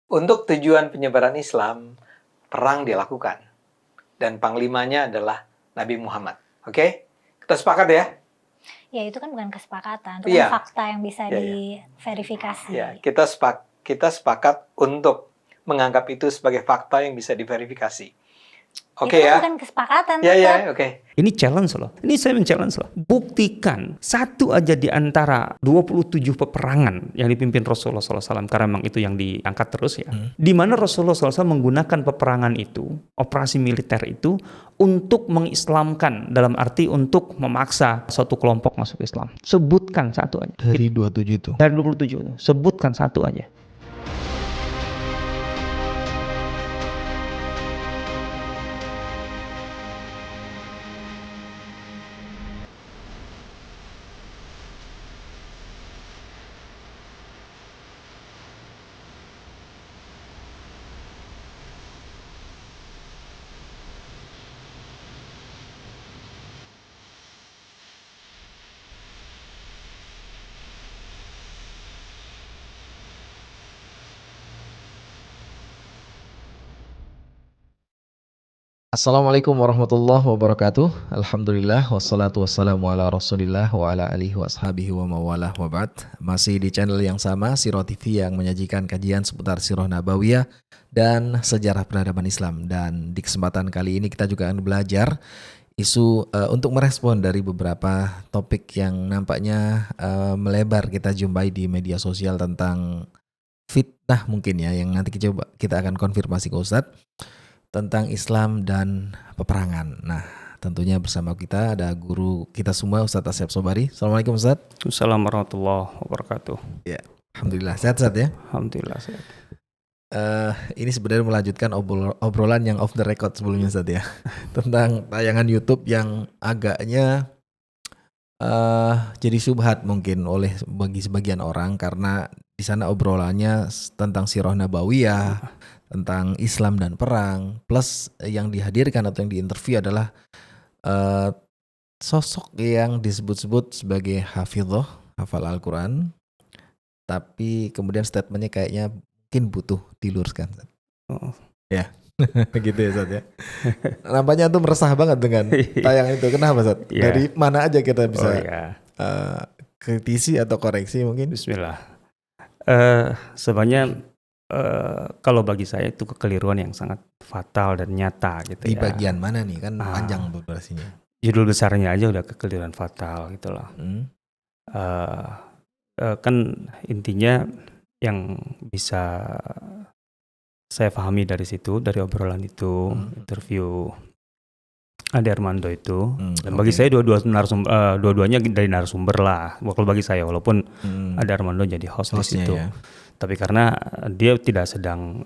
Untuk tujuan penyebaran Islam, perang dilakukan. Dan panglimanya adalah Nabi Muhammad. Oke? Kita sepakat ya? Ya, itu kan bukan kesepakatan, itu Iya. kan fakta yang bisa Iya. diverifikasi. Ya, kita sepakat untuk menganggap itu sebagai fakta yang bisa diverifikasi. Oke Itu ya? bukan kesepakatan, Ya, oke. Ini challenge loh. Ini saya men-challenge loh. Buktikan satu aja di antara 27 peperangan yang dipimpin Rasulullah SAW, karena memang itu yang diangkat terus ya. Di mana Rasulullah SAW menggunakan peperangan itu, operasi militer itu, untuk mengislamkan, dalam arti untuk memaksa suatu kelompok masuk Islam. Sebutkan satu aja. Dari 27 itu. Dari 27 itu. Sebutkan satu aja. Assalamualaikum warahmatullahi wabarakatuh. Alhamdulillah wassalatu wassalamu ala Rasulillah wa ala alihi washabihi wa mawalah wa ba'd. Masih di channel yang sama, Sirah TV, yang menyajikan kajian seputar Sirah Nabawiyah dan sejarah peradaban Islam. Dan di kesempatan kali ini kita juga akan belajar isu untuk merespon dari beberapa topik yang nampaknya melebar kita jumpai di media sosial tentang fitnah mungkin ya, yang nanti kita akan konfirmasi ke Ustadz tentang Islam dan peperangan. Nah, tentunya bersama kita ada guru kita semua, Ustadz Asyaf Sobari. Assalamualaikum Ustadz. Assalamualaikum warahmatullahi wabarakatuh. Ya, alhamdulillah sehat-sehat ya. Alhamdulillah sehat. Ini sebenarnya melanjutkan obrolan yang off the record sebelumnya Ustadz ya, tentang tayangan YouTube yang agaknya jadi syubhat mungkin bagi sebagian orang, karena di sana obrolannya tentang Sirah Nabawiyah, tentang Islam dan perang, plus yang dihadirkan atau yang diinterview adalah sosok yang disebut-sebut sebagai hafidhoh, hafal Al-Quran, tapi kemudian statementnya kayaknya mungkin butuh diluruskan. Oh. Ya, gitu ya Ustadz ya. Nampaknya tuh meresah banget dengan tayang itu. Kenapa Ustadz? Yeah. Dari mana aja kita bisa kritisi atau koreksi mungkin? Bismillah. Sebenarnya kalau bagi saya itu kekeliruan yang sangat fatal dan nyata gitu. Di ya. bagian mana nih? Kan panjang durasinya. Judul besarnya aja udah kekeliruan fatal gitu loh. Kan intinya yang bisa saya pahami dari situ, dari obrolan itu, interview Ade Armando itu, dan bagi saya dua-duanya dari narasumber lah. Kalau bagi saya, walaupun Ade Armando jadi host di situ. Ya. Tapi karena dia tidak sedang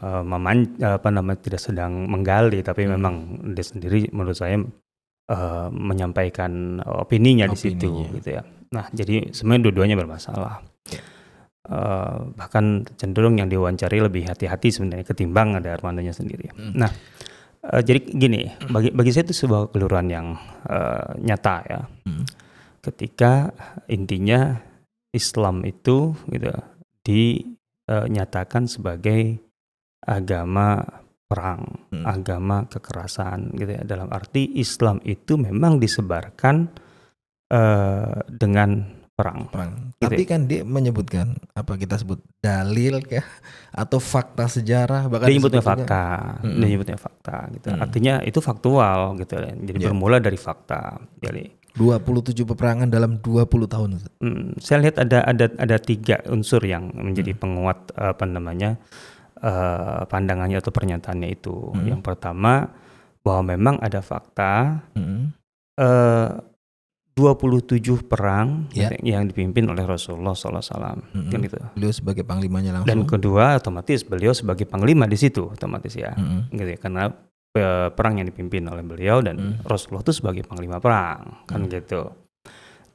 tidak sedang menggali, tapi memang dia sendiri menurut saya menyampaikan opininya di situ, gitu ya. Nah, jadi sebenarnya dua-duanya bermasalah. Bahkan cenderung yang diwawancari lebih hati-hati sebenarnya ketimbang ada Armandonya sendiri. Nah, jadi gini, bagi saya itu sebuah kekeliruan yang nyata ya. Ketika intinya Islam itu gitu dinyatakan sebagai agama perang, agama kekerasan gitu ya. Dalam arti Islam itu memang disebarkan dengan perang. Gitu. Tapi kan dia menyebutkan apa kita sebut dalil kah atau fakta sejarah, bahkan dia nyebutnya fakta. Dia nyebutnya fakta gitu. Artinya itu faktual gitu ya. Jadi bermula dari fakta. Jadi 27 peperangan dalam 20 tahun. Saya lihat ada 3 unsur yang menjadi penguat pandangannya atau pernyataannya itu. Yang pertama, bahwa memang ada fakta 27 perang yang dipimpin oleh Rasulullah SAW, kan gitu. Beliau sebagai panglimanya langsung. Dan kedua, otomatis beliau sebagai panglima di situ, otomatis ya, gitu ya. Karena perang yang dipimpin oleh beliau dan Rasulullah itu sebagai panglima perang, kan gitu.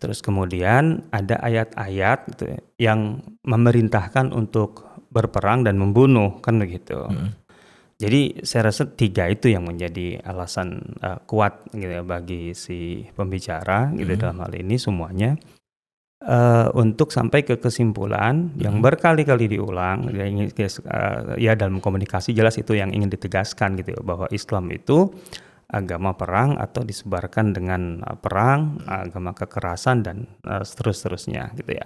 Terus kemudian ada ayat-ayat gitu ya, yang memerintahkan untuk berperang dan membunuh, kan begitu. Jadi saya rasa 3 itu yang menjadi alasan kuat gitu ya bagi si pembicara gitu dalam hal ini semuanya untuk sampai ke kesimpulan yang berkali-kali diulang, ya dalam komunikasi jelas itu yang ingin ditegaskan gitu ya, bahwa Islam itu agama perang atau disebarkan dengan perang, agama kekerasan dan seterusnya gitu ya.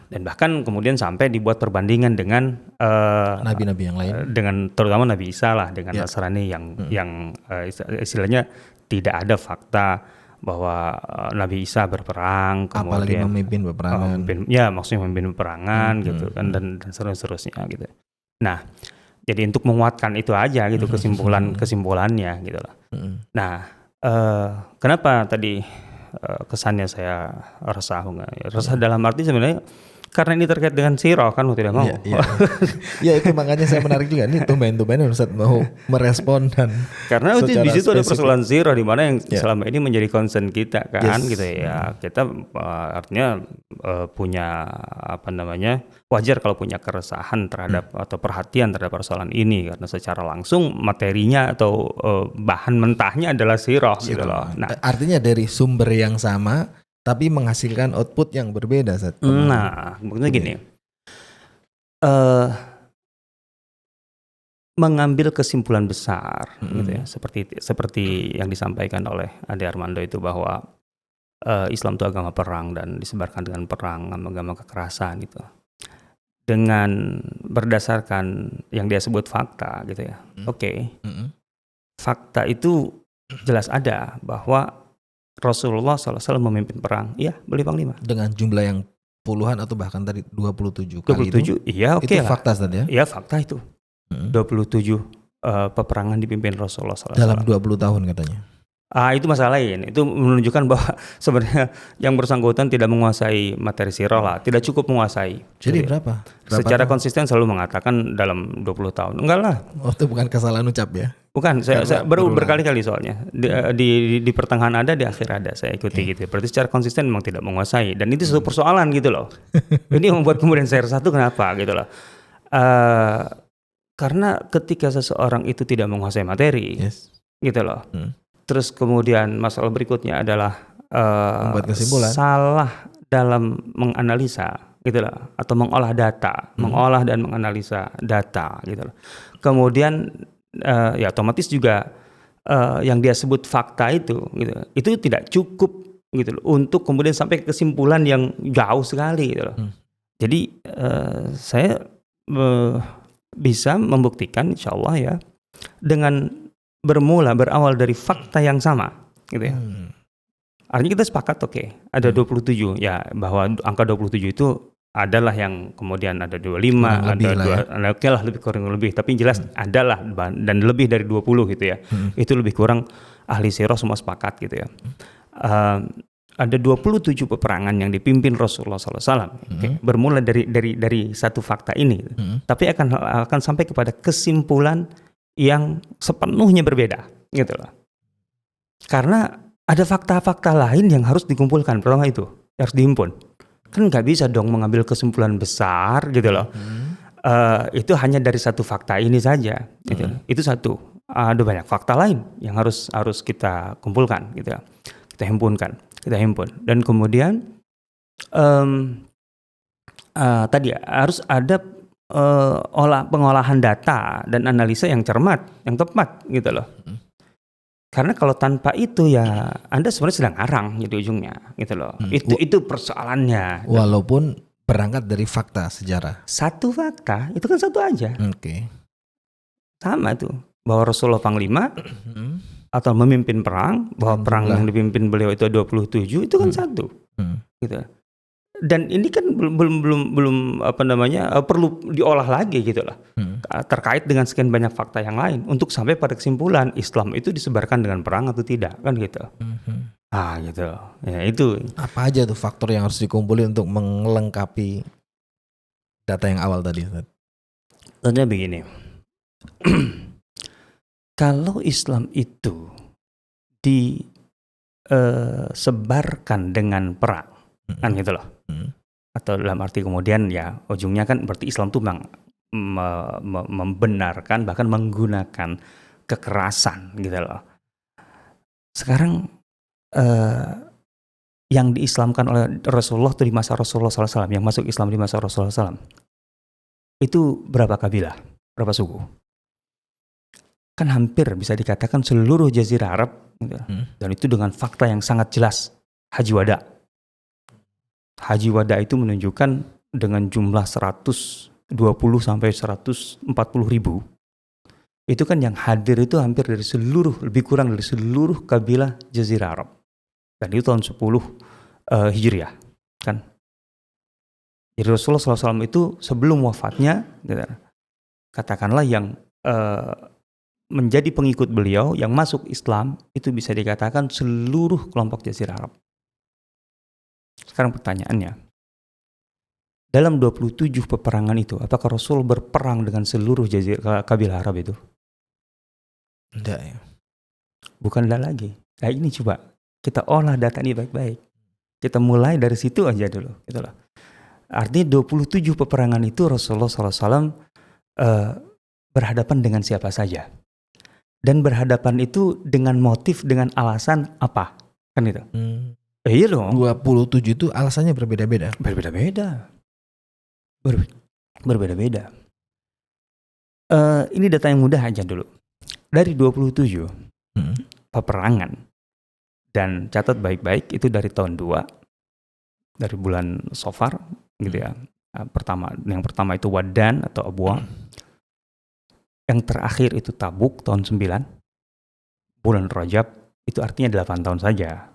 Dan bahkan kemudian sampai dibuat perbandingan dengan nabi-nabi yang lain, dengan terutama Nabi Isa lah dengan Nasrani yang istilahnya tidak ada fakta bahwa Nabi Isa berperang, apalagi kemudian memimpin peperangan. Maksudnya memimpin peperangan gitu kan dan seterusnya gitu. Nah, jadi untuk menguatkan itu aja gitu kesimpulannya gitu lah. Nah, kenapa tadi kesannya saya resah dalam arti sebenarnya karena ini terkait dengan sirah kan mau tidak mau. Ya itu makanya saya menarik juga nih tumben-tumben Ustaz mau merespon dan karena di situ ada persoalan sirah di mana yang selama ini menjadi concern kita kan gitu ya. Kita artinya punya wajar kalau punya keresahan terhadap atau perhatian terhadap persoalan ini karena secara langsung materinya atau bahan mentahnya adalah sirah gitu loh. Nah, artinya dari sumber yang sama tapi menghasilkan output yang berbeda. Nah, maksudnya gini, mengambil kesimpulan besar, gitu ya, seperti yang disampaikan oleh Ade Armando itu bahwa Islam itu agama perang dan disebarkan dengan perang, agama kekerasan gitu. Dengan berdasarkan yang dia sebut fakta, gitu ya. Fakta itu jelas ada bahwa Rasulullah SAW memimpin perang, iya beliau panglima. Dengan jumlah yang puluhan atau bahkan tadi 27 kali 27, iya oke itu lah. Fakta tadi ya? Iya fakta itu. 27 peperangan dipimpin Rasulullah SAW. Dalam 20 tahun katanya. Itu masalah lain. Itu menunjukkan bahwa sebenarnya yang bersangkutan tidak menguasai materi sirah lah, tidak cukup menguasai. Jadi berapa Secara tahun? konsisten selalu mengatakan dalam 20 tahun. Enggak lah. Oh, itu bukan kesalahan ucap ya? Bukan, saya baru berkali-kali soalnya. Di pertengahan ada, di akhir ada. Saya ikuti gitu. Berarti secara konsisten memang tidak menguasai. Dan itu satu persoalan gitu loh. Ini yang membuat kemudian saya resah kenapa gitu loh. Karena ketika seseorang itu tidak menguasai materi, gitu loh. Terus kemudian masalah berikutnya adalah membuat kesimpulan, salah dalam menganalisa gitu loh, atau mengolah data, mengolah dan menganalisa data gitu loh. Kemudian ya otomatis juga yang dia sebut fakta itu gitu, itu tidak cukup gitu loh, untuk kemudian sampai ke kesimpulan yang jauh sekali gitu loh. Jadi saya bisa membuktikan insyaallah ya dengan berawal dari fakta yang sama gitu ya. Artinya kita sepakat ada 27 ya, bahwa angka 27 itu adalah yang kemudian ada 25, ada lebih kurang lebih, tapi jelas adalah dan lebih dari 20 gitu ya. Itu lebih kurang ahli sirah semua sepakat gitu ya. Ada 27 peperangan yang dipimpin Rasulullah SAW. Bermula dari satu fakta ini, tapi akan sampai kepada kesimpulan yang sepenuhnya berbeda gitu loh. Karena ada fakta-fakta lain yang harus dikumpulkan, pertama itu harus dihimpun. Kan nggak bisa dong mengambil kesimpulan besar gitu loh. Itu hanya dari satu fakta ini saja gitu. Itu satu. Ada banyak fakta lain yang harus kita kumpulkan gitu ya. Kita himpun. Dan kemudian tadi harus ada pengolahan data dan analisa yang cermat, yang tepat gitu loh. Karena kalau tanpa itu ya Anda sebenarnya sedang ngarang di ujungnya gitu loh. Itu persoalannya. Walaupun berangkat dari fakta sejarah. Satu fakta itu kan satu aja. Sama tuh bahwa Rasulullah panglima atau memimpin perang, bahwa perang yang dipimpin beliau itu 27 itu kan satu. Gitu. Dan ini kan belum perlu diolah lagi gitu lah, terkait dengan sekian banyak fakta yang lain untuk sampai pada kesimpulan Islam itu disebarkan dengan perang atau tidak kan gitu. Gitu ya, itu apa aja tuh faktor yang harus dikumpulin untuk melengkapi data yang awal tadi? Tentunya begini. Kalau Islam itu disebarkan dengan perang kan gitu loh. Atau dalam arti kemudian ya ujungnya kan berarti Islam itu membenarkan bahkan menggunakan kekerasan gitu loh. Sekarang yang diislamkan oleh Rasulullah itu di masa Rasulullah SAW, yang masuk Islam di masa Rasulullah SAW, itu berapa kabilah, berapa suku? Kan hampir bisa dikatakan seluruh Jazirah Arab, gitu. Dan itu dengan fakta yang sangat jelas, Haji Wada. Haji Wada itu menunjukkan dengan jumlah 120 sampai 140 ribu, itu kan yang hadir itu hampir dari seluruh, lebih kurang dari seluruh kabilah Jazirah Arab. Dan itu tahun 10 Hijriah kan. Jadi Rasulullah SAW itu sebelum wafatnya, gitu, katakanlah yang menjadi pengikut beliau yang masuk Islam itu bisa dikatakan seluruh kelompok Jazirah Arab. Sekarang pertanyaannya, dalam 27 peperangan itu, apakah Rasul berperang dengan seluruh kabilah Arab itu? Tidak ya. Bukan lagi. Nah ini coba kita olah data ini baik-baik. Kita mulai dari situ aja dulu. Itulah. Artinya 27 peperangan itu Rasulullah SAW berhadapan dengan siapa saja. Dan berhadapan itu dengan motif, dengan alasan apa? Kan itu. Iya dong. 27 itu alasannya berbeda-beda. Berbeda-beda. Berbeda-beda. Ini data yang mudah aja dulu. Dari 27 peperangan, dan catat baik-baik itu dari tahun 2, dari bulan Safar gitu ya. Yang pertama itu Wadan atau Abwa. Yang terakhir itu Tabuk tahun 9. Bulan Rajab itu artinya 8 tahun saja.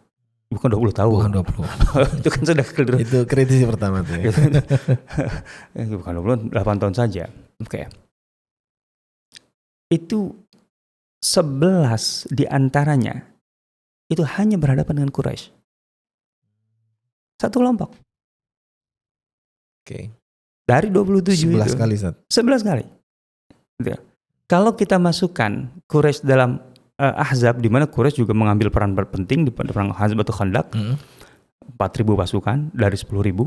Bukan 20 tahun. Bukan 20. Itu kan sudah keliru. Itu kritisi pertama tuh ya. Bukan 20, 8 tahun saja. Oke. Itu 11 di antaranya itu hanya berhadapan dengan Quraisy. Satu kelompok. Oke. Dari 27 11 itu. kali, Ustaz. 11 kali. Gitu ya. Kalau kita masukkan Quraisy dalam Ahzab, di mana Quraisy juga mengambil peran penting di perang Ahzab atau Khandaq, 4.000 pasukan dari 10.000,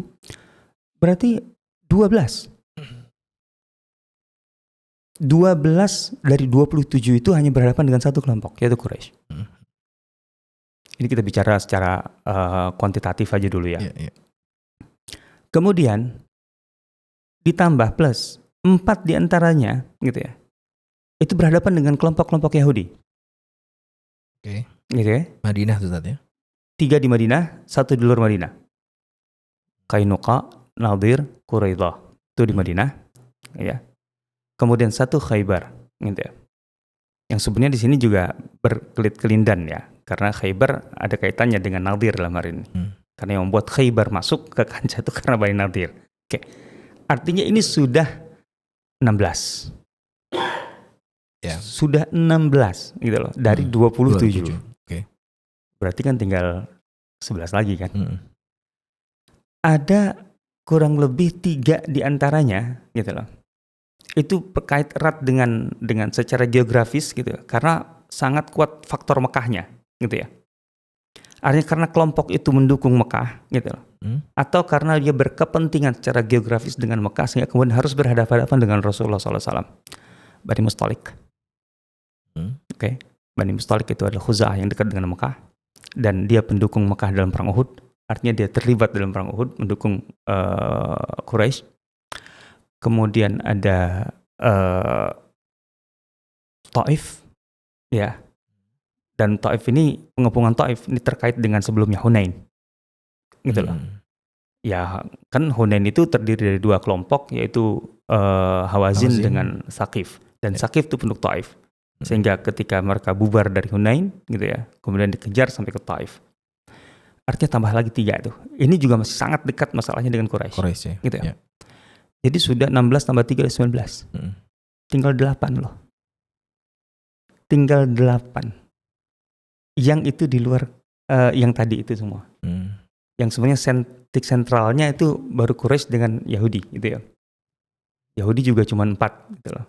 berarti 12. 12 dari 27 itu hanya berhadapan dengan satu kelompok, yaitu Quraisy. Ini kita bicara secara kuantitatif aja dulu ya. Iya. Kemudian ditambah plus 4 diantaranya, gitu ya, itu berhadapan dengan kelompok-kelompok Yahudi. Oke. Gitu ya. Madinah tuh Ustaz ya. 3 di Madinah, 1 di luar Madinah. Qainuqa, Nadir, Quraidah. Itu di Madinah, ya. Kemudian 1 Khaybar, gitu ya. Yang sebenarnya di sini juga berkelit-kelindan ya, karena Khaybar ada kaitannya dengan Nadir dalam hari ini. Karena yang membuat Khaybar masuk ke kancah itu karena Bani Nadir. Oke. Artinya ini sudah 16. Ya. Sudah 16 gitu loh dari 27. Oke. Berarti kan tinggal 11 lagi kan. Ada kurang lebih 3 di antaranya gitu loh. Itu terkait erat dengan secara geografis gitu, karena sangat kuat faktor Mekahnya gitu ya. Artinya karena kelompok itu mendukung Mekah gitu loh. Atau karena dia berkepentingan secara geografis dengan Mekah sehingga kemudian harus berhadapan-hadapan dengan Rasulullah SAW. Bani Mustalik. Oke. Bani Mustalik itu adalah Khuza'ah yang dekat dengan Mekah, dan dia pendukung Mekah dalam perang Uhud. Artinya dia terlibat dalam perang Uhud mendukung Quraisy. Kemudian ada Taif, ya. Dan Taif ini, pengepungan Taif ini terkait dengan sebelumnya Hunain, gitu loh. Ya kan Hunain itu terdiri dari 2 kelompok, yaitu Hawazin dengan Saqif. Dan Saqif itu penduduk Taif. Sehingga ketika mereka bubar dari Hunain, gitu ya, kemudian dikejar sampai ke Taif. Artinya tambah lagi 3 itu. Ini juga masih sangat dekat masalahnya dengan Quraisy, ya. gitu ya. Jadi sudah 16 tambah 3 19. Tinggal 8 loh. Tinggal 8. Yang itu di luar yang tadi itu semua. Yang sebenarnya titik sentralnya itu baru Quraisy dengan Yahudi gitu ya. Yahudi juga cuma 4 gitu loh.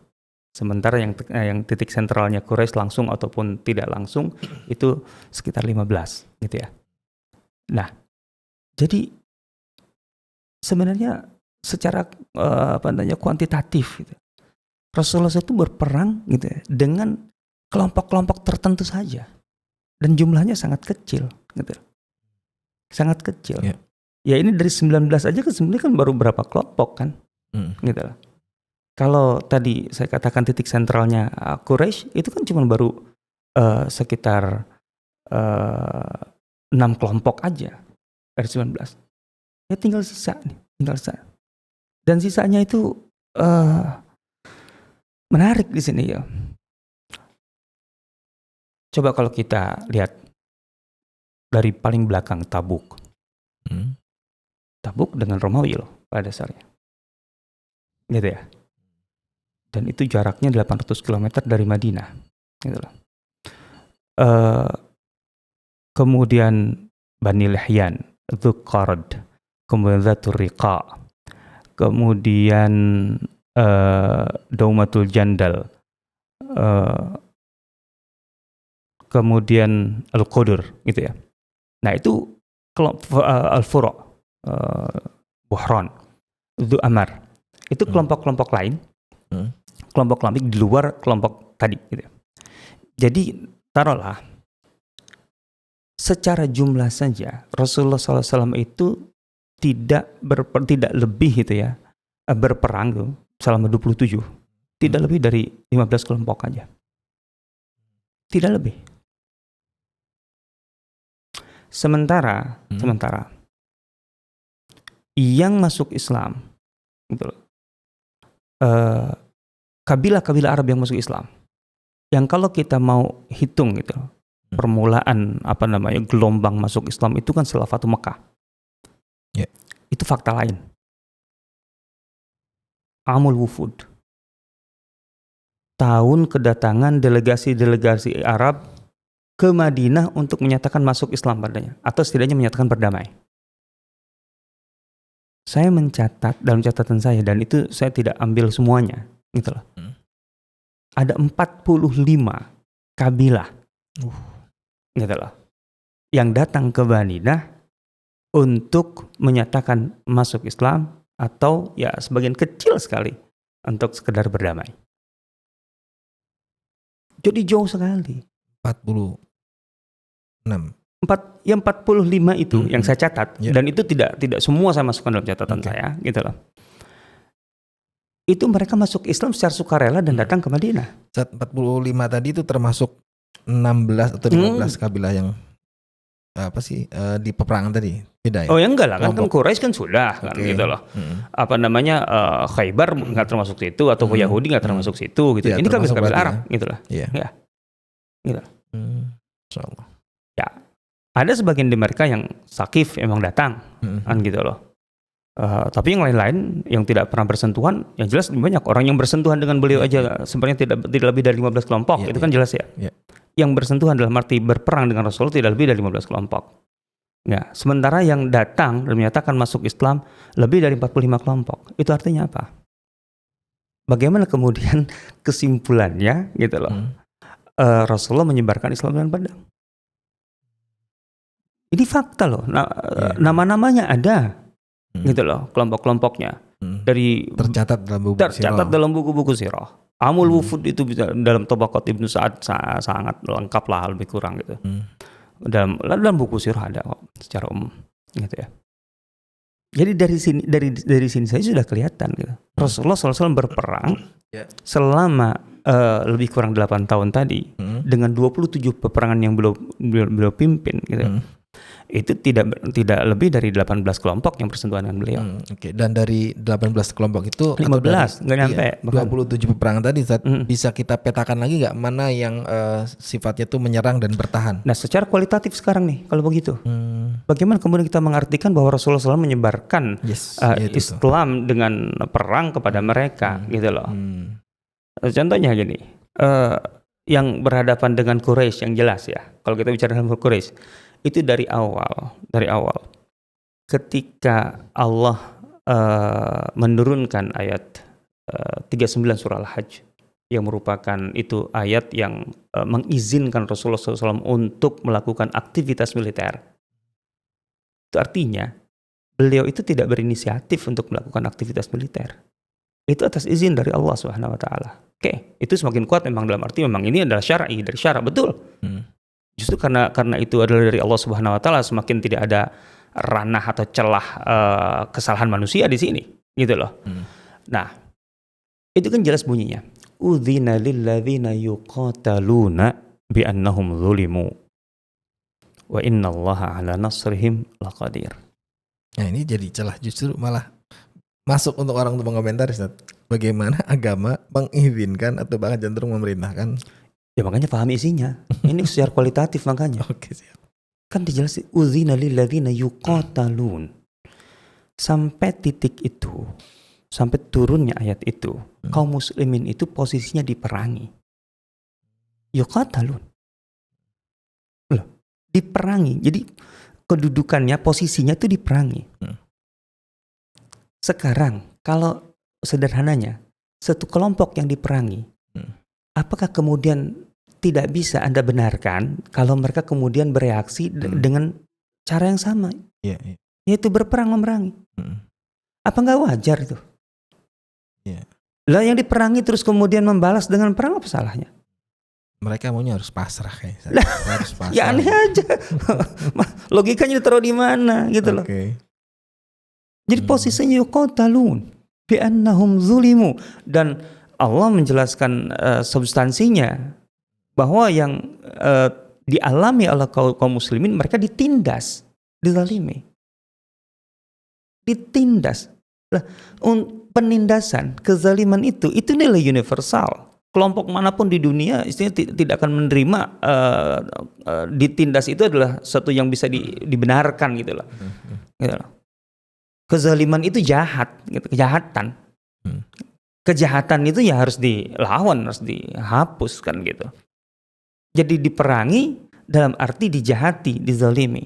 Sementara yang titik sentralnya Quraisy langsung ataupun tidak langsung itu sekitar 15 gitu ya. Nah, jadi sebenarnya secara kuantitatif gitu, Rasulullah itu berperang gitu ya, dengan kelompok-kelompok tertentu saja dan jumlahnya sangat kecil gitu. sangat kecil. Ya. Ya ini dari 19 aja ke 9 kan baru berapa kelompok kan, gitu loh. Kalau tadi saya katakan titik sentralnya Quraisy itu kan cuma baru sekitar 6 kelompok aja dari 19. Ya tinggal sisa nih, Dan sisanya itu menarik di sini ya. Coba kalau kita lihat dari paling belakang Tabuk. Tabuk dengan Romawi loh pada dasarnya. Gitu ya. Dan itu jaraknya 800 km dari Madinah. Gitu loh. Kemudian Bani Lihyan, Dzulqard, kemudian Dzatur Riqa, kemudian Daumatul Jandal, kemudian Al-Qudur gitu ya. Nah itu Al-Fura, Buhran, Dhu Amar. Itu kelompok-kelompok lain, kelompok di luar kelompok tadi gitu ya. Jadi taruhlah secara jumlah saja Rasulullah SAW itu tidak lebih gitu ya, berperang tuh selama 27, tidak lebih dari 15 kelompok aja. Tidak lebih. Sementara yang masuk Islam gitu loh, kabilah-kabilah Arab yang masuk Islam, yang kalau kita mau hitung gitu loh, permulaan gelombang masuk Islam itu kan setelah Fatu Mekah. Yeah. Itu fakta lain. Amul Wufud, tahun kedatangan delegasi Arab ke Madinah untuk menyatakan masuk Islam padanya, atau setidaknya menyatakan berdamai. Saya mencatat dalam catatan saya, dan itu saya tidak ambil semuanya, gitu loh. Ada 45 kabilah, gitu loh, yang datang ke Madinah untuk menyatakan masuk Islam, atau ya sebagian kecil sekali untuk sekedar berdamai. Jadi jauh sekali. 46. 45 itu yang saya catat, dan itu tidak semua saya masukkan dalam catatan saya, gitu loh. Itu mereka masuk Islam secara sukarela dan datang ke Madinah. 45 tadi itu termasuk 16 atau 15 kabilah yang di peperangan tadi, beda ya? Oh ya enggak lah, kan Quraisy kan sudah kan gitu loh. Khaybar nggak termasuk situ, atau Yahudi nggak termasuk situ gitu. Ya, ini kan kabilah Arab gitu loh. Iya. Ya. Gitu. Insyaallah. Ya. Ada sebagian di mereka yang Saqif emang datang, kan gitu loh. Tapi yang lain-lain yang tidak pernah bersentuhan, yang jelas lebih banyak orang yang bersentuhan dengan beliau aja sebenarnya tidak lebih dari 15 kelompok, itu kan jelas ya. Yang bersentuhan dalam arti berperang dengan Rasulullah tidak lebih dari 15 kelompok. Ya, sementara yang datang dan menyatakan masuk Islam lebih dari 45 kelompok. Itu artinya apa? Bagaimana kemudian kesimpulannya gitu loh. Rasulullah menyebarkan Islam dengan pedang. Ini fakta loh. Nama-namanya ada. Gitu loh, kelompok-kelompoknya. Tercatat dalam buku-buku sirah. Amul Wufud itu bisa dalam Tabaqat Ibnu Sa'ad sangat lengkap lah, lebih kurang gitu. Dalam buku sirah ada kok secara umum gitu ya. Jadi dari sini saya sudah kelihatan gitu. Rasulullah SAW berperang selama lebih kurang 8 tahun tadi dengan 27 peperangan yang beliau pimpin gitu. Itu tidak lebih dari 18 kelompok yang bersentuhan dengan beliau. Dan dari 18 kelompok itu 15 nggak nyampe. 27 peperangan tadi bisa kita petakan lagi nggak mana yang sifatnya itu menyerang dan bertahan? Nah, secara kualitatif sekarang nih kalau begitu, bagaimana kemudian kita mengartikan bahwa Rasulullah SAW menyebarkan Islam dengan perang kepada mereka, gitu loh. Contohnya gini, yang berhadapan dengan Quraisy yang jelas ya. Kalau kita bicara dengan Quraisy, itu dari awal ketika Allah menurunkan ayat 39 surah Al-Hajj yang merupakan itu ayat yang mengizinkan Rasulullah SAW untuk melakukan aktivitas militer. Itu artinya beliau itu tidak berinisiatif untuk melakukan aktivitas militer. Itu atas izin dari Allah Subhanahu wa taala. Oke, itu semakin kuat memang dalam arti memang ini adalah syar'i, dari syara, betul. Justru karena itu adalah dari Allah Subhanahu wa taala, semakin tidak ada ranah atau celah kesalahan manusia di sini, gitu loh. Nah, itu kan jelas bunyinya. Udzina lilladzina yuqataluna bi'annahum zulimu wa innallaha ala nasrihim laqadir. Nah ini jadi celah justru malah masuk untuk orang untuk mengomentari Ustaz. Bagaimana agama mengizinkan atau bahkan cenderung memerintahkan. Ya makanya pahami isinya. Ini secara kualitatif makanya. Oke siap. Kan dijelasin udzina lilladzina yuqatalun. Sampai titik itu, sampai turunnya ayat itu, kaum muslimin itu posisinya diperangi. Yuqatalun. Loh, diperangi. Jadi kedudukannya, posisinya itu diperangi. Sekarang, kalau sederhananya, satu kelompok yang diperangi, apakah kemudian tidak bisa Anda benarkan kalau mereka kemudian bereaksi dengan cara yang sama? Iya. Yaitu berperang memerangi. Apa nggak wajar itu? Iya. Lah yang diperangi terus kemudian membalas dengan perang, apa salahnya? Mereka maunya harus pasrah kayaknya. Harus pasrah. Ya aneh aja. Logikanya ditaruh di mana gitu loh. Oke. Jadi posisinya yuqatalun bi'annahum zulimu, dan Allah menjelaskan substansinya bahwa yang dialami oleh kaum muslimin, mereka ditindas, dizalimi. Ditindas. Lah, penindasan, kezaliman itu nilai universal. Kelompok manapun di dunia istilahnya tidak akan menerima ditindas, itu adalah sesuatu yang bisa dibenarkan gitu loh. Gitu loh. Kezaliman itu jahat, gitu, kejahatan. Kejahatan itu ya harus dilawan, harus dihapus kan gitu. Jadi diperangi dalam arti dijahati, dizalimi.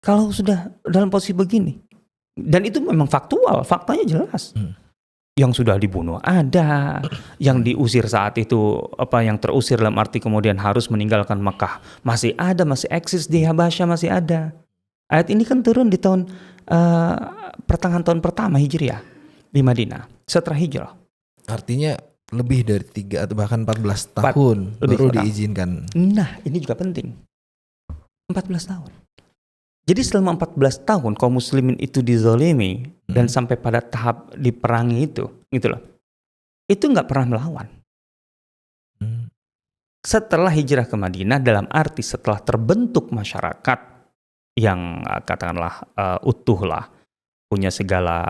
Kalau sudah dalam posisi begini, dan itu memang faktual, faktanya jelas. Yang sudah dibunuh ada, yang diusir saat itu, yang terusir dalam arti kemudian harus meninggalkan Mekah masih ada, masih eksis di Habasyah masih ada. Ayat ini kan turun di tahun pertengahan tahun pertama Hijriah di Madinah setelah hijrah. Artinya lebih dari 3 atau bahkan 14 tahun baru diizinkan. Nah ini juga penting, 14 tahun. Jadi selama 14 tahun kaum muslimin itu dizalimi dan sampai pada tahap diperangi itu, gitu loh. Itu nggak pernah melawan. Setelah hijrah ke Madinah, dalam arti setelah terbentuk masyarakat yang katakanlah utuh lah, punya segala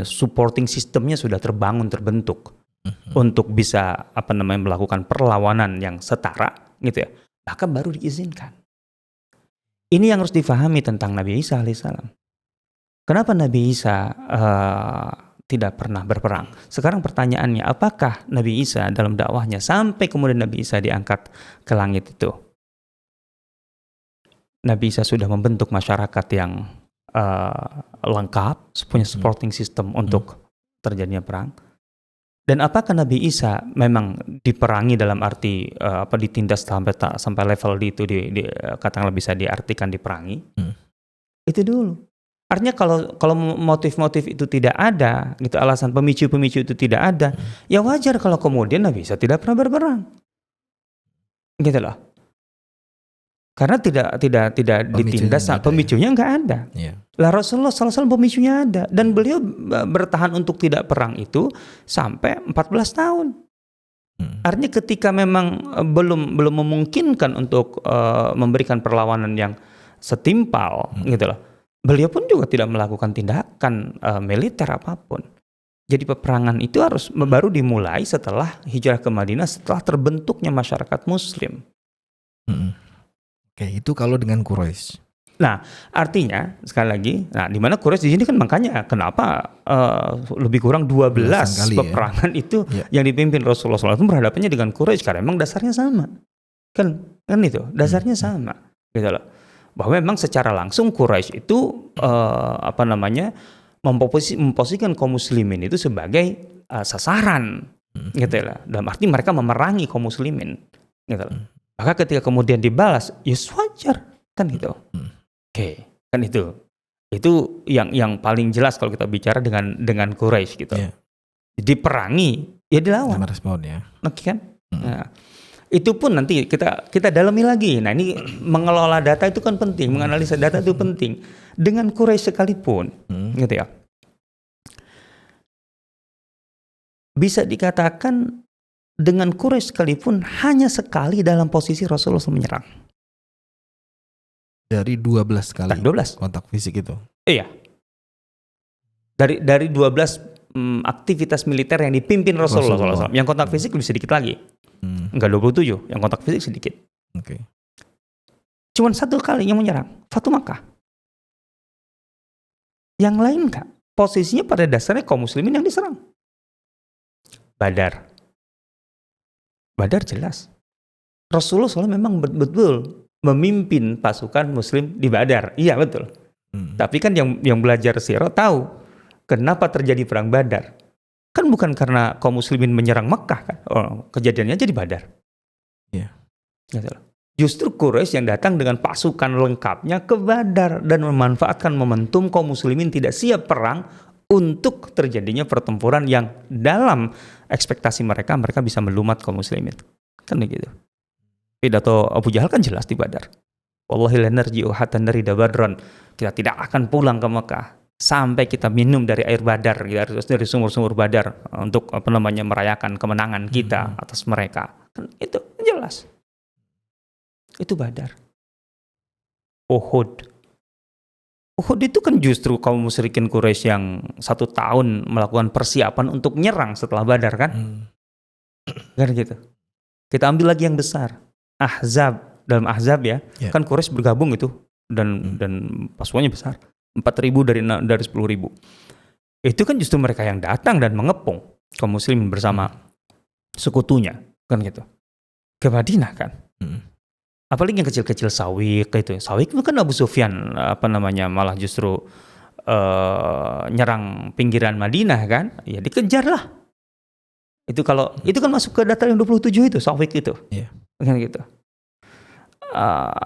supporting sistemnya sudah terbentuk untuk bisa melakukan perlawanan yang setara, gitu ya. Maka baru diizinkan. Ini yang harus difahami tentang Nabi Isa alaihissalam. Kenapa Nabi Isa tidak pernah berperang? Sekarang pertanyaannya, apakah Nabi Isa dalam dakwahnya sampai kemudian Nabi Isa diangkat ke langit itu, Nabi Isa sudah membentuk masyarakat yang lengkap, punya supporting system untuk terjadinya perang? Dan apakah Nabi Isa memang diperangi dalam arti ditindas sampai level itu katakanlah bisa diartikan diperangi? Itu dulu. Artinya kalau motif-motif itu tidak ada, gitu, alasan pemicu-pemicu itu tidak ada, ya wajar kalau kemudian Nabi Isa tidak pernah berperang. Gitu loh. Karena tidak ditindas, pemicunya nggak ada. Yeah. Lah Rasulullah SAW pemicunya ada, dan beliau bertahan untuk tidak perang itu sampai 14 tahun. Artinya ketika memang belum memungkinkan untuk memberikan perlawanan yang setimpal, gitu loh. Beliau pun juga tidak melakukan tindakan militer apapun. Jadi peperangan itu harus baru dimulai setelah hijrah ke Madinah, setelah terbentuknya masyarakat Muslim. Oke, itu kalau dengan Quraisy. Nah, artinya sekali lagi, di mana Quraisy di sini kan makanya kenapa lebih kurang 12 peperangan itu yang dipimpin Rasulullah SAW berhadapannya dengan Quraisy, karena memang dasarnya sama. Kan itu, dasarnya sama. Gitu loh. Bahwa memang secara langsung Quraisy itu memposisikan kaum muslimin itu sebagai sasaran. Gitu lah. Dalam arti mereka memerangi kaum muslimin. Gitu loh. Maka ketika kemudian dibalas, ya wajar kan gitu. Oke, kan itu yang paling jelas kalau kita bicara dengan Quraisy gitu. Yeah. Diperangi, ya dilawan. Sama respon ya. Oke kan? Nah, Itu pun nanti kita dalami lagi. Nah, ini mengelola data itu kan penting, menganalisa data itu penting. Dengan Quraisy sekalipun, gitu ya. Bisa dikatakan dengan Quraisy sekalipun hanya sekali dalam posisi Rasulullah SAW menyerang. Dari 12 kali 12. kontak fisik itu. Iya. Dari 12 aktivitas militer yang dipimpin Rasulullah SAW. Yang kontak fisik lebih sedikit lagi. Enggak 27, yang kontak fisik sedikit. Oke. Cuman satu kali yang menyerang, Fatu Makkah. Yang lain enggak. Posisinya pada dasarnya kaum muslimin yang diserang. Badar jelas. Rasulullah SAW memang betul memimpin pasukan muslim di Badar. Iya betul. Tapi kan yang belajar sirah tahu kenapa terjadi perang Badar. Kan bukan karena kaum muslimin menyerang Mekah kan. Kejadiannya jadi Badar. Iya. Gitu. Justru Quraisy yang datang dengan pasukan lengkapnya ke Badar dan memanfaatkan momentum kaum muslimin tidak siap perang untuk terjadinya pertempuran yang dalam ekspektasi mereka bisa melumat kaum muslimin. Kan begitu. Pidato Abu Jahal kan jelas di Badar. Wallahi la narji'u hatta narida badran. Kita tidak akan pulang ke Mekah sampai kita minum dari air Badar, dari sumur-sumur Badar untuk merayakan kemenangan kita atas mereka. Kan itu jelas. Itu Badar. Uhud itu kan justru kaum musyrikin Quraisy yang 1 tahun melakukan persiapan untuk nyerang setelah Badar kan? Kan gitu. Kita ambil lagi yang besar. Ahzab, dalam Ahzab ya, kan Quraisy bergabung itu dan pasukannya besar. 4.000 dari 10.000. Itu kan justru mereka yang datang dan mengepung kaum muslimin bersama sekutunya kan gitu. Ke Madinah kan. Apalagi yang kecil-kecil Sawiq itu. Sawiq itu kan Abu Sufyan malah justru nyerang pinggiran Madinah kan. Ya dikejar lah. Itu kan masuk ke data yang 27 itu Sawiq itu. Kan gitu.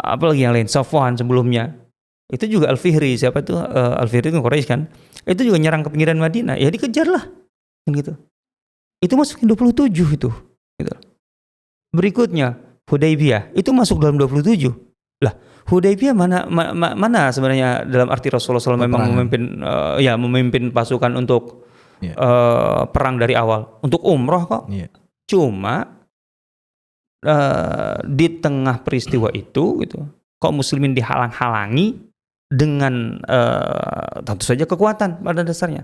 Apalagi yang lain Safwan sebelumnya. Itu juga Al-Fihri, siapa itu? Al-Fihri itu Quraisy kan. Itu juga nyerang ke pinggiran Madinah. Ya dikejar lah. Kan gitu. Itu masuk ke 27 itu. Gitu. Berikutnya Hudaybiyah itu masuk dalam 27. Lah, Hudaybiyah mana sebenarnya dalam arti Rasulullah SAW memang memimpin pasukan untuk perang dari awal, untuk umroh kok. Cuma di tengah peristiwa itu gitu, kaum muslimin dihalang-halangi dengan tentu saja kekuatan pada dasarnya.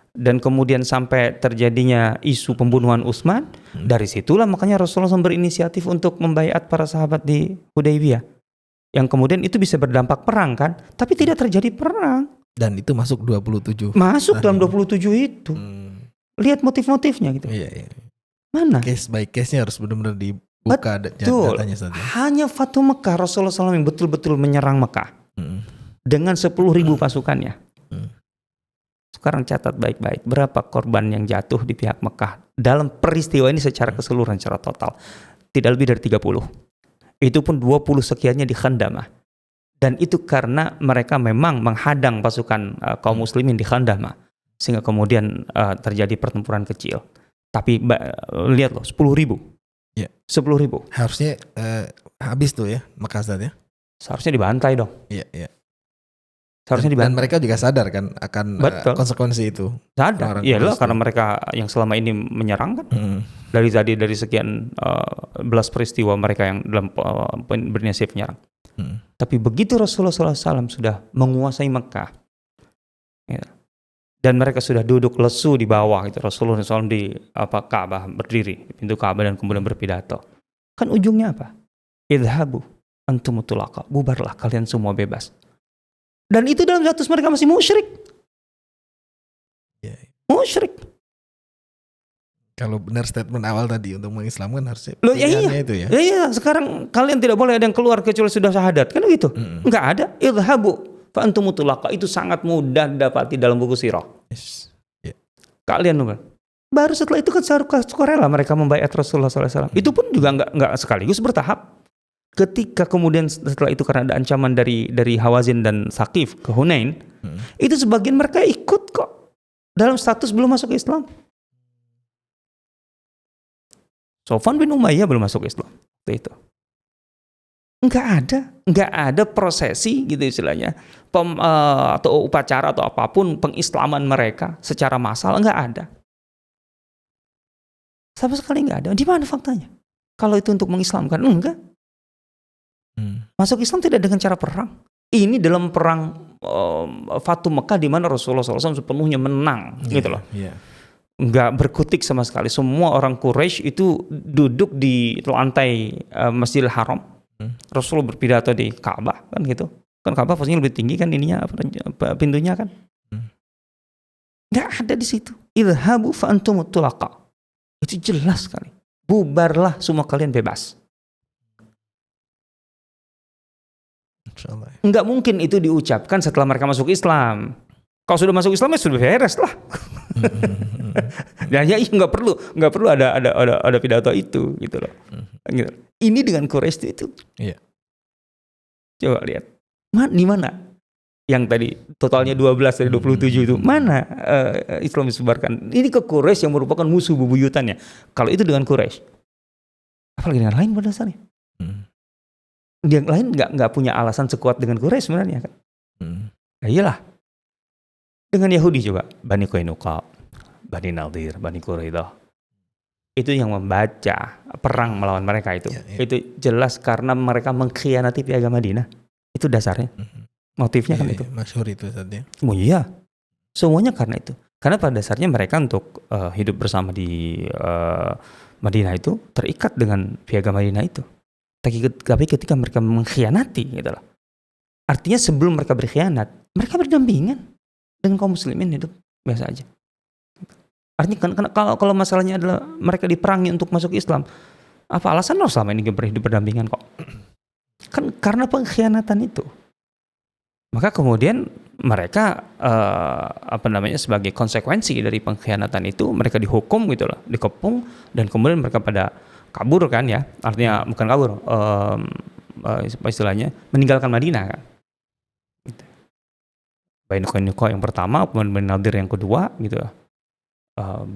Dan kemudian sampai terjadinya isu pembunuhan Utsman, dari situlah makanya Rasulullah SAW berinisiatif untuk membaiat para sahabat di Hudaybiyah. Yang kemudian itu bisa berdampak perang kan, tapi tidak terjadi perang. Dan itu masuk 27. Masuk dalam 27 itu. Lihat motif-motifnya gitu. Iya. Mana? Case by case-nya harus benar-benar dibuka datanya saja. Hanya Fatu Mekah Rasulullah SAW yang betul-betul menyerang Mekah. Dengan 10.000 pasukannya. Sekarang catat baik-baik, berapa korban yang jatuh di pihak Mekah dalam peristiwa ini secara keseluruhan, secara total. Tidak lebih dari 30. Itu pun 20 sekiannya di Khandamah. Dan itu karena mereka memang menghadang pasukan kaum muslimin di Khandamah. Sehingga kemudian terjadi pertempuran kecil. Tapi lihat loh, 10.000. 10.000. Harusnya habis tuh ya Mekah ya. Seharusnya dibantai dong. Iya. Dan mereka juga sadar kan akan konsekuensi itu. Sadar, iyalah karena mereka yang selama ini menyerang kan. Dari sekian belas peristiwa mereka yang dalam berinisiatif menyerang. Tapi begitu Rasulullah SAW sudah menguasai Mekah, ya, dan mereka sudah duduk lesu di bawah, gitu. Rasulullah SAW di Ka'bah berdiri di pintu Ka'bah dan kemudian berpidato. Kan ujungnya apa? Idhabu antum tulaqa, bubarlah kalian semua bebas. Dan itu dalam status mereka masih musyrik. Musyrik. Kalau benar statement awal tadi untuk mengislamkan harusnya itu ya. Iya, sekarang kalian tidak boleh ada yang keluar kecuali sudah syahadat. Kan gitu. Enggak ada. Idhabu fa antum tulaqa, itu sangat mudah didapati dalam buku sirah. Kalian baru setelah itu kan sukarela mereka membaiat Rasulullah SAW. Itu pun juga enggak sekaligus, bertahap. Ketika kemudian setelah itu karena ada ancaman dari Hawazin dan Saqif ke Hunain, itu sebagian mereka ikut kok dalam status belum masuk Islam. Sofwan bin Umayyah belum masuk Islam waktu itu. Nggak ada prosesi gitu istilahnya, atau upacara atau apapun pengislaman mereka secara massal, nggak ada. Sama sekali nggak ada. Di mana faktanya? Kalau itu untuk mengislamkan, enggak. Masuk Islam tidak dengan cara perang. Ini dalam perang Fatu Mekah di mana Rasulullah SAW sepenuhnya menang, gitu loh. Nggak berkutik sama sekali. Semua orang Quraisy itu duduk di lantai Masjidil Haram. Rasulullah berpidato di Ka'bah kan gitu. Kan Ka'bah pastinya lebih tinggi kan ininya pintunya kan. Nggak ada di situ. Idhabu fa antumut tulaqa. Itu jelas sekali. Bubarlah semua kalian bebas. Nggak mungkin itu diucapkan setelah mereka masuk Islam. Kalau sudah masuk Islam ya sudah beres lah. Dan ya nggak perlu ada pidato itu gitu loh. Gitu. Ini dengan Quraisy itu. Iya. Coba lihat. Di mana? Yang tadi totalnya 12 dari 27 itu. Mana Islam disebarkan? Ini ke Quraisy yang merupakan musuh bebuyutannya. Kalau itu dengan Quraisy. Apalagi dengan lain pada dasarnya. Yang lain nggak punya alasan sekuat dengan Quraisy sebenarnya kan. Nah, iyalah. Dengan Yahudi juga. Bani Qainuqa, Bani Nadir, Bani Quraidah. Itu yang membaca perang melawan mereka itu. Itu jelas karena mereka mengkhianati piagam Madinah. Itu dasarnya. Motifnya kan itu. Masyhur itu tadi. Oh iya. Semuanya karena itu. Karena pada dasarnya mereka untuk hidup bersama di Madinah itu terikat dengan piagam Madinah itu. Tapi ketika mereka mengkhianati gitu loh. Artinya sebelum mereka berkhianat, mereka berdampingan dengan kaum muslimin hidup biasa aja. Artinya kalau masalahnya adalah mereka diperangi untuk masuk Islam, apa alasan lo selama ini hidup berdampingan kok? Kan karena pengkhianatan itu. Maka kemudian mereka sebagai konsekuensi dari pengkhianatan itu mereka dihukum gitu loh, dikepung dan kemudian mereka pada kabur kan ya. Artinya bukan kabur, istilahnya meninggalkan Madinah kan. Gitu. Bani Qainuqa yang pertama, Bani Nadir yang kedua gitu.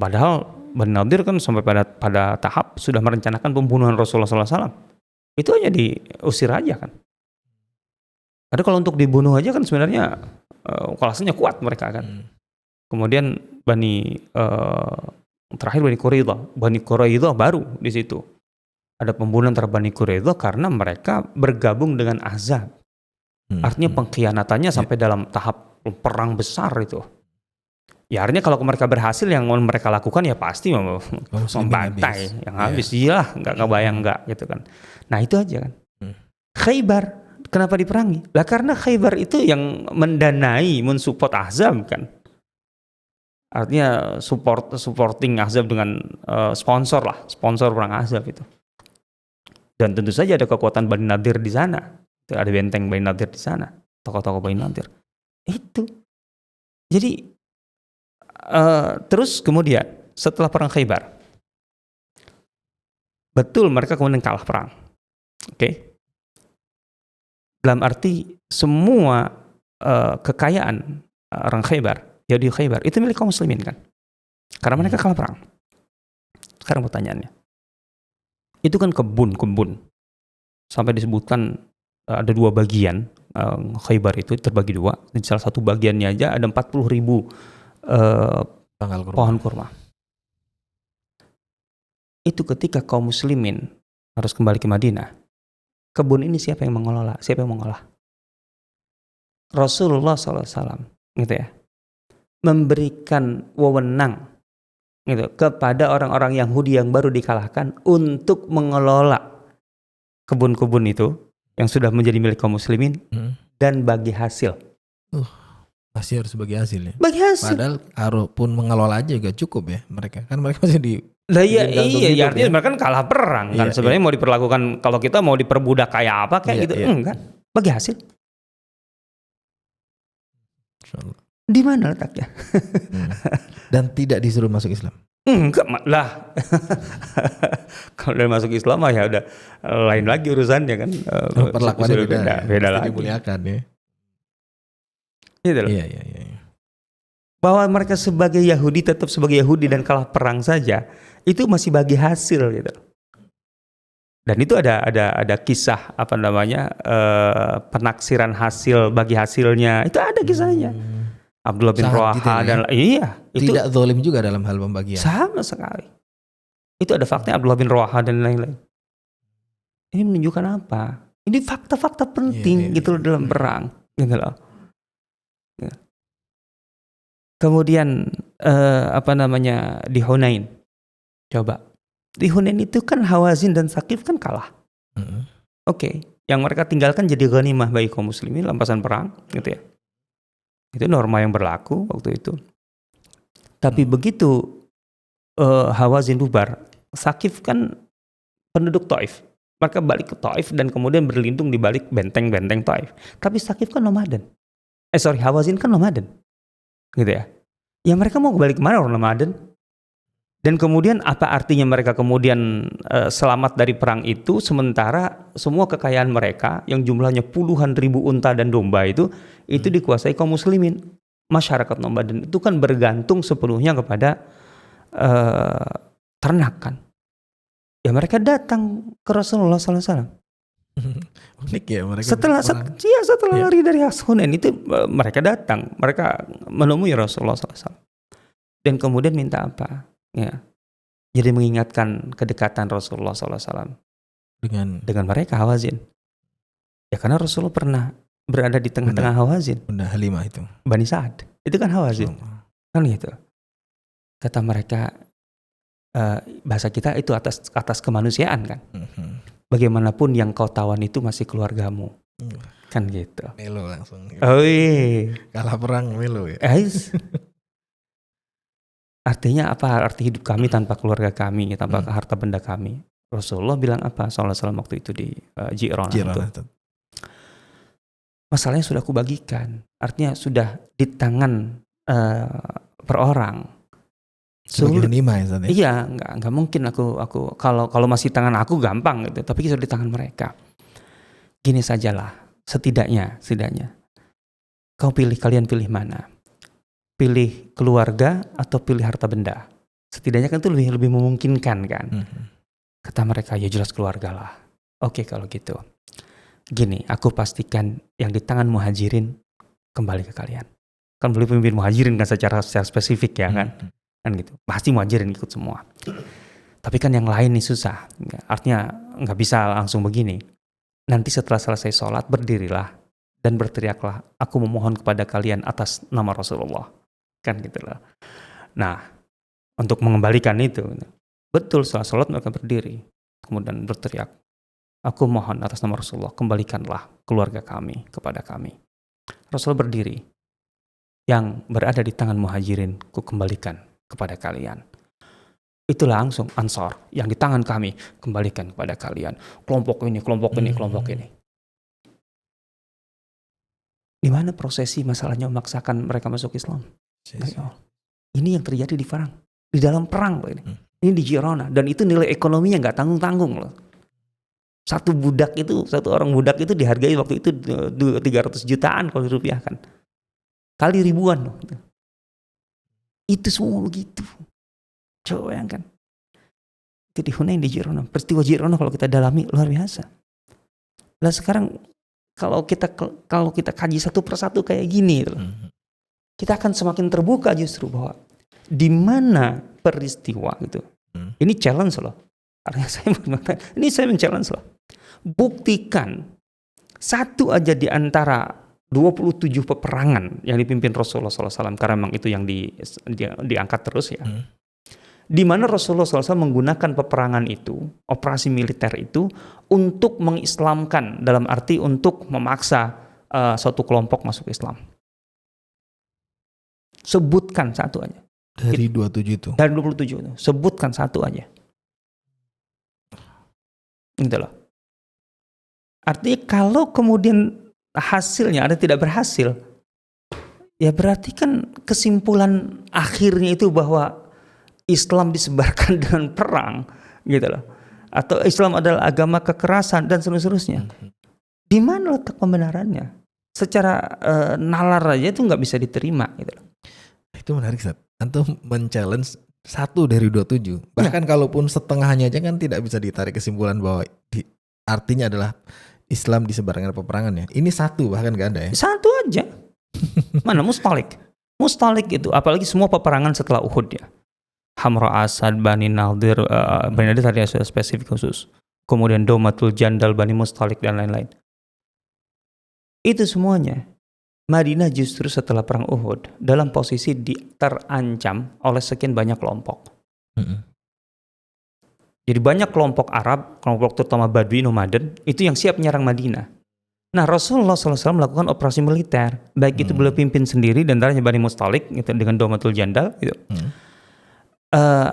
Padahal Bani Nadir kan sampai pada tahap sudah merencanakan pembunuhan Rasulullah SAW. Itu aja diusir aja kan. Karena kalau untuk dibunuh aja kan sebenarnya kelasnya kuat mereka kan. Kemudian terakhir Bani Quraidah baru di situ. Ada pembunuhan terhadap Bani Quraidah karena mereka bergabung dengan Ahzab. Artinya pengkhianatannya sampai dalam tahap perang besar itu. Ya artinya kalau mereka berhasil yang mereka lakukan ya pasti membantai yang habis. Iyalah, nggak kebayang nggak gitu kan. Nah itu aja kan. Khaybar kenapa diperangi? Lah karena Khaybar itu yang mendanai, mensupport Ahzab kan. Artinya supporting Ahzab dengan sponsor perang Ahzab itu. Dan tentu saja ada kekuatan Bani Nadir di sana. Ada benteng Bani Nadir di sana, tokoh-tokoh Bani Nadir. Itu. Jadi terus kemudian setelah perang Khaybar, betul mereka kemudian kalah perang. Oke. Dalam arti semua kekayaan orang Khaybar, Yahudi Khaybar itu milik kaum muslimin kan. Karena mereka kalah perang. Sekarang pertanyaannya. Itu kan kebun. Sampai disebutkan ada 2 bagian Khaybar itu terbagi 2. Di salah satu bagiannya aja ada 40.000 pohon kurma. Itu ketika kaum muslimin harus kembali ke Madinah. Kebun ini siapa yang mengelola? Siapa yang mengolah? Rasulullah SAW gitu ya. Memberikan wewenang gitu kepada orang-orang Yahudi yang baru dikalahkan untuk mengelola kebun-kebun itu yang sudah menjadi milik kaum muslimin dan bagi hasil. Masih harus bagi hasil ya. Bagi hasil. Padahal pun mengelola aja juga cukup ya mereka. Kan mereka masih di iya, artinya mereka kan kalah perang kan. Sebenarnya mau diperlakukan kalau kita mau diperbudak kayak apa kayak gitu enggak. Bagi hasil. Di mana letaknya? Dan tidak disuruh masuk Islam. Enggak lah. Kalau udah masuk Islam ya udah lain lagi urusannya kan. Perlakuannya beda lagi. Dimuliakan ya. Gitu loh. Iya. Bahwa mereka sebagai Yahudi tetap sebagai Yahudi dan kalah perang saja, itu masih bagi hasil gitu. Dan itu ada kisah apa namanya penaksiran hasil bagi hasilnya. Itu ada kisahnya. Abdullah bin Sangat Rawaha detail ya. dan iya itu Tidak zalim juga dalam hal pembagian. sama sekali. Itu ada faktanya Abdullah bin Rawaha dan lain-lain. Ini menunjukkan apa? Ini fakta-fakta penting Iya. gitu loh dalam perang, gitu loh. Ya. Kemudian apa namanya di Hunain. Coba di Hunain itu kan Hawazin dan Tsaqif kan kalah. Mm-mm. Oke, yang mereka tinggalkan jadi ghanimah bagi kaum muslimin rampasan perang, gitu ya. Itu norma yang berlaku waktu itu. Tapi begitu Hawazin bubar, Tsaqif kan penduduk Taif. Mereka balik ke Taif dan kemudian berlindung di balik benteng-benteng Taif. Tapi Tsaqif kan nomaden. Hawazin kan nomaden. Gitu ya. Ya mereka mau balik kemana orang nomaden? Dan kemudian apa artinya mereka kemudian selamat dari perang itu sementara semua kekayaan mereka yang jumlahnya puluhan ribu unta dan domba itu dikuasai kaum muslimin. Masyarakat nomaden itu kan bergantung sepenuhnya kepada ternak kan. Ya mereka datang ke Rasulullah SAW. Unik ya mereka. Setelah Iya. lari dari Hunain itu mereka datang, mereka menemui Rasulullah SAW. Dan kemudian minta apa? Ya, jadi mengingatkan kedekatan Rasulullah SAW dengan mereka Hawazin. Ya karena Rasulullah pernah berada di tengah-tengah Hawazin. Bunda Halimah itu. Bani Sa'ad, itu kan Hawazin. Kan gitu. Kata mereka, bahasa kita itu atas kemanusiaan kan. Bagaimanapun yang kau tawan itu masih keluargamu. Kan gitu. Melo langsung. Oh iya. Kalah perang melo ya. Artinya apa? Arti hidup kami tanpa keluarga kami, tanpa harta benda kami. Rasulullah bilang apa? Sallallahu alaihi wasallam waktu itu di Ji'rana itu. Masalahnya sudah aku bagikan. Artinya sudah di tangan per orang. Sebagai ghanimah ya Ustaz ya? Iya, nggak mungkin aku kalau masih tangan aku gampang gitu, tapi sudah di tangan mereka. Gini sajalah, setidaknya kalian pilih mana? Pilih keluarga atau pilih harta benda? Setidaknya kan itu lebih memungkinkan kan. Kata mereka, ya jelas keluarga lah. Oke kalau gitu. Gini, aku pastikan yang di tangan muhajirin kembali ke kalian. Kan boleh pemimpin muhajirin kan secara spesifik ya kan. Kan gitu, pasti muhajirin ikut semua. Tapi kan yang lain nih susah. Artinya nggak bisa langsung begini. Nanti setelah selesai sholat berdirilah dan berteriaklah, aku memohon kepada kalian atas nama Rasulullah. Kan gitu loh. Nah, untuk mengembalikan itu, betul setelah sholat mereka berdiri, kemudian berteriak, aku mohon atas nama Rasulullah, kembalikanlah keluarga kami kepada kami. Rasulullah berdiri, yang berada di tangan muhajirin, ku kembalikan kepada kalian. Itulah langsung Ansar, yang di tangan kami, kembalikan kepada kalian. Kelompok ini. Di mana prosesi masalahnya memaksakan mereka masuk Islam? Ini yang terjadi di perang, di dalam perang loh ini. Ini di Ji'rana dan itu nilai ekonominya nggak tanggung-tanggung loh. Satu orang budak itu dihargai waktu itu 300 jutaan kalau dirupiahkan. Kali ribuan loh. Itu semua begitu. Coba bayangkan. Itu di Hunain, di Ji'rana. Peristiwa Ji'rana kalau kita dalami luar biasa. Lah sekarang kalau kita kaji satu persatu kayak gini gitu, kita akan semakin terbuka justru bahwa di mana peristiwa gitu. Ini challenge loh. Artinya saya men-challenge loh. Buktikan satu aja di antara 27 peperangan yang dipimpin Rasulullah SAW, karena memang itu yang diangkat terus ya. Di mana Rasulullah SAW menggunakan peperangan itu, operasi militer itu untuk mengislamkan, dalam arti untuk memaksa suatu kelompok masuk Islam. Sebutkan satu aja. Dari 27 itu. Dari 27 itu, sebutkan satu aja. Gitu loh. Artinya kalau kemudian hasilnya ada tidak berhasil, ya berarti kan kesimpulan akhirnya itu bahwa Islam disebarkan dengan perang, gitu loh. Atau Islam adalah agama kekerasan dan seterusnya. Di mana letak pembenarannya? Secara nalar aja itu nggak bisa diterima, gitu loh. Itu menarik, Ustaz. Antum men-challenge 1 dari 27. Bahkan kalaupun setengahnya aja kan tidak bisa ditarik kesimpulan bahwa artinya adalah Islam disebarkan peperangan ya. Ini 1 bahkan gak ada ya. 1 aja. Mana Mustalik? Mustalik itu, apalagi semua peperangan setelah Uhud ya. Hamra Asad, Bani Nadir, Bani Nadir tadi sudah spesifik khusus. Kemudian Domatul Jandal, Bani Mustalik dan lain-lain. Itu semuanya. Madinah justru setelah perang Uhud dalam posisi terancam oleh sekian banyak kelompok. Jadi banyak kelompok Arab, kelompok terutama Badui nomaden, itu yang siap menyerang Madinah. Nah, Rasulullah SAW melakukan operasi militer, baik itu beliau pimpin sendiri dan darahnya Bani Mustalik gitu, dengan Domatul Jandal gitu.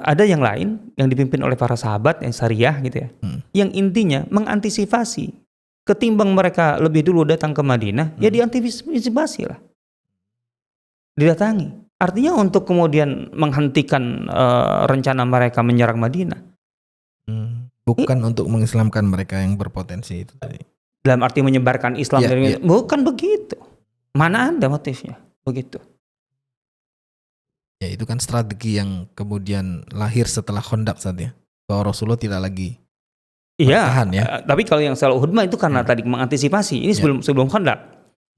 Ada yang lain yang dipimpin oleh para sahabat yang syariah gitu ya, yang intinya mengantisipasi. Ketimbang mereka lebih dulu datang ke Madinah, ya diantisipasi lah, didatangi. Artinya untuk kemudian menghentikan rencana mereka menyerang Madinah. Bukan untuk mengislamkan mereka yang berpotensi itu tadi. Dalam arti menyebarkan Islam, bukan begitu. Mana ada motifnya begitu? Ya itu kan strategi yang kemudian lahir setelah Khandaq saat ya, bahwa Rasulullah tidak lagi bertahan ya. Tapi kalau yang salah Uhud itu karena tadi mengantisipasi. Ini sebelum Khandaq.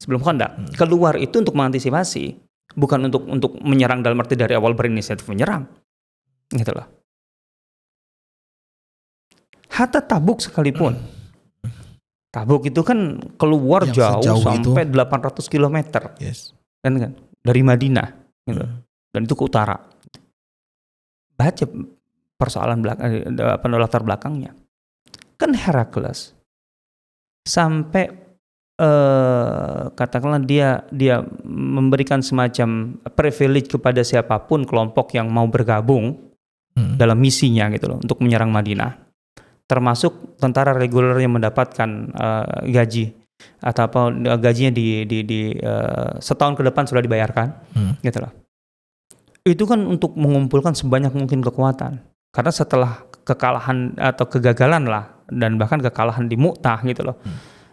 Sebelum Khandaq. Keluar itu untuk mengantisipasi, bukan untuk menyerang dalam arti dari awal berinisiatif menyerang. Gitu loh. Hatta Tabuk sekalipun. Tabuk itu kan keluar jauh sampai 800 km. Yes. Kan dari Madinah gitu. Dan itu ke utara. Baca persoalan latar belakangnya. Kan Herakles sampai katakanlah dia memberikan semacam privilege kepada siapapun kelompok yang mau bergabung dalam misinya gitu loh, untuk menyerang Madinah, termasuk tentara reguler yang mendapatkan gaji atau apa gajinya di setahun ke depan sudah dibayarkan gitu loh. Itu kan untuk mengumpulkan sebanyak mungkin kekuatan, karena setelah kekalahan atau kegagalan lah, dan bahkan kekalahan di Mu'tah gitu loh,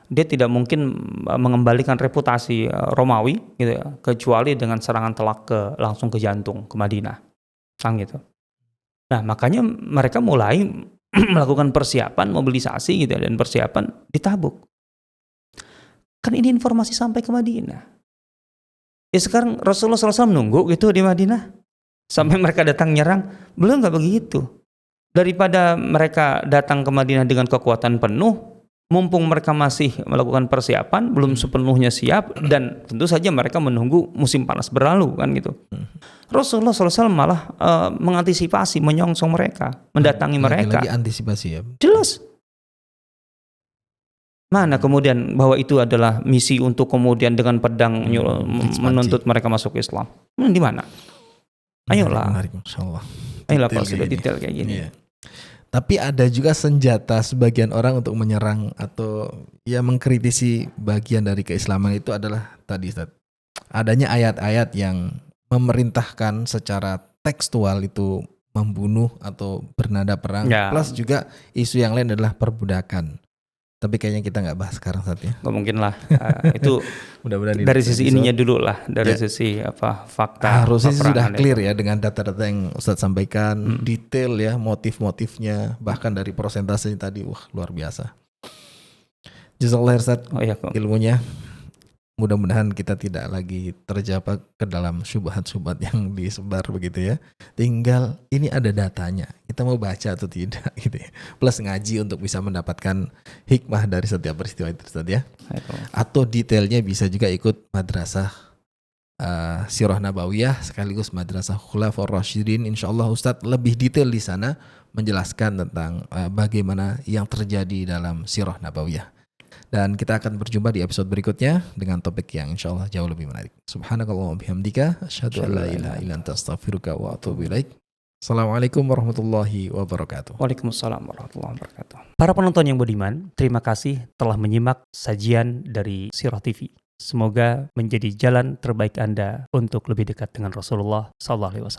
dia tidak mungkin mengembalikan reputasi Romawi gitu ya, kecuali dengan serangan telak langsung ke jantung, ke Madinah kan gitu. Nah makanya mereka mulai melakukan persiapan mobilisasi gitu ya, dan persiapan di Tabuk. Kan ini informasi sampai ke Madinah. Ya sekarang Rasulullah SAW nunggu gitu di Madinah sampai mereka datang nyerang, belum, nggak begitu. Daripada mereka datang ke Madinah dengan kekuatan penuh, mumpung mereka masih melakukan persiapan, belum sepenuhnya siap, dan tentu saja mereka menunggu musim panas berlalu kan gitu. Rasulullah SAW malah mengantisipasi, menyongsong mereka, mendatangi mereka. Lagi antisipasi ya. Jelas. Mana kemudian bahwa itu adalah misi untuk kemudian dengan pedang menuntut mereka masuk Islam? Di mana? Ayolah. Menarik, Masya Allah. Ayolah kalau sudah detail kayak gini. Iya. Tapi ada juga senjata sebagian orang untuk menyerang atau ya mengkritisi bagian dari keislaman itu adalah tadi Ustaz, adanya ayat-ayat yang memerintahkan secara tekstual itu membunuh atau bernada perang, plus juga isu yang lain adalah perbudakan. Tapi kayaknya kita nggak bahas sekarang saat ya. Nggak mungkin lah. Itu mudah-mudahan dari sisi ininya dulu lah, dari sisi fakta. Harusnya sudah clear ya dengan data-data yang Ustadz sampaikan, detail ya, motif-motifnya, bahkan dari persentasenya tadi, wah luar biasa. Jazakallah Ustadz, ilmunya. Mudah-mudahan kita tidak lagi terjebak ke dalam syubhat-syubhat yang disebar begitu ya. Tinggal ini ada datanya, kita mau baca atau tidak gitu ya. Plus ngaji untuk bisa mendapatkan hikmah dari setiap peristiwa itu Ustaz ya. Atau detailnya bisa juga ikut madrasah Sirah Nabawiyah sekaligus madrasah Khulafaur Rasyidin. Insyaallah Ustaz lebih detail di sana menjelaskan tentang bagaimana yang terjadi dalam Sirah Nabawiyah. Dan kita akan berjumpa di episode berikutnya dengan topik yang insyaallah jauh lebih menarik. Subhanakallahumma bihamdika asyhadu an la ilaha illa anta astaghfiruka wa atubu ilaik. Assalamualaikum warahmatullahi wabarakatuh. Waalaikumsalam warahmatullahi wabarakatuh. Para penonton yang budiman, terima kasih telah menyimak sajian dari Sirah TV. Semoga menjadi jalan terbaik Anda untuk lebih dekat dengan Rasulullah SAW.